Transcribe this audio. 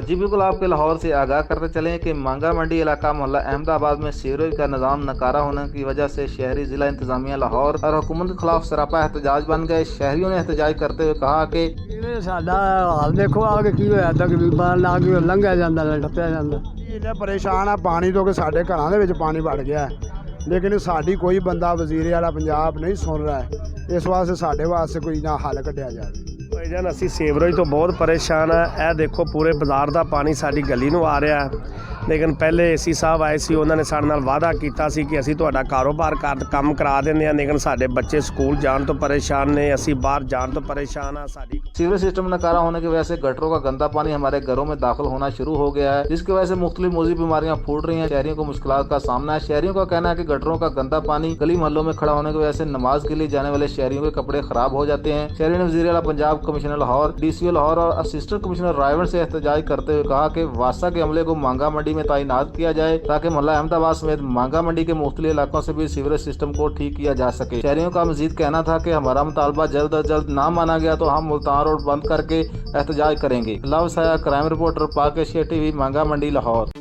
जी बिल्कुल, आपके लाहौर से आगाह करते चलें कि मांगा मंडी इलाका मोहल्ला अहमदाबाद में सीवरेज का निज़ाम नकारा होने की वजह से शहरी जिला इंतजामिया लाहौर और हुकूमत के खिलाफ सरापा एहतजाज बन गए। शहरियों ने एहतजाज करते हुए कहा कि साडा हाल देखो आगे की होया दा गरीबां लाग लंघिया ਜਾਂਦਾ ਟੱਪਿਆ ਜਾਂਦਾ। ਇੰਨੇ ਪਰੇਸ਼ਾਨ ਆ ਪਾਣੀ ਤੋਂ ਕਿ ਸਾਡੇ ਘਰਾਂ ਦੇ ਵਿੱਚ ਪਾਣੀ ਵੜ ਗਿਆ ਹੈ। ਲੇਕਿਨ ਸਾਡੀ ਕੋਈ ਬੰਦਾ ਵਜ਼ੀਰ ਵਾਲਾ ਪੰਜਾਬ ਨਹੀਂ ਸੁਣ ਰਿਹਾ ਹੈ। ਇਸ ਵਾਸਤੇ ਸਾਡੇ ਵਾਸਤੇ ਕੋਈ ਨਾ ਹੱਲ ਕੱਢਿਆ ਜਾਵੇ। ਭਾਈਜਾਨ ਅਸੀਂ ਸੀਵਰੇਜ ਤੋਂ ਬਹੁਤ ਪਰੇਸ਼ਾਨ ਆ। ਇਹ ਦੇਖੋ ਪੂਰੇ ਬਾਜ਼ਾਰ ਦਾ ਪਾਣੀ ਸਾਡੀ ਗਲੀ ਨੂੰ ਆ ਰਿਹਾ, ਲੇਕਿਨ ਪਹਿਲੇ ਏਸੀ ਸਾਹਿਬ ਆਏ ਸੀ, ਉਹਨਾਂ ਨੇ ਸਾਡੇ ਨਾਲ ਵਾਅਦਾ ਕੀਤਾ ਸੀ ਕਿ ਅਸੀਂ ਤੁਹਾਡਾ ਕਾਰੋਬਾਰ ਕੰਮ ਕਰਾ ਦਿੰਦੇ ਹਾਂ, ਲੇਕਿਨ ਸਾਡੇ ਬੱਚੇ स्कूल जान तो परेशान ने, ਅਸੀਂ बाहर जान तो परेशान हाँ। साड़ी सीवरेज सिस्टम नकारा होने की वजह से गटरों का गंदा पानी हमारे घरों में दाखिल होना शुरू हो गया है, जिसकी वजह से मुख्तलिफ मौजूद बीमारियां फूट रही हैं। शहरियों को मुश्किलात का सामना है। शहरियों का कहना है कि गटरों का गंदा पानी गली मोहल्लों में खड़ा होने की वजह से नमाज के लिए जाने वाले शहरियों के कपड़े खराब हो जाते हैं। शहरियों ने वज़ीर आला पंजाब, कमिश्नर लाहौर, DCO लाहौर और असिस्टेंट कमिश्नर रायवंड से एहतजाज करते हुए कहा कि वासा के अमले को मांगा मंडी में तैनात किया जाए ताकि मोहल्ला अहमदाबाद समेत मांगा मंडी के मुख्तलिफ इलाकों से भी सीवरेज सिस्टम को ठीक किया जा सके। शहरियों का मजीद कहना था कि हमारा मुतालबा जल्द अज जल्द ना माना गया तो हम मुल्तान रोड बंद करके एहतजाज करेंगे। लव साया, क्राइम रिपोर्टर, पाक एशिया TV, मांगा मंडी, लाहौर।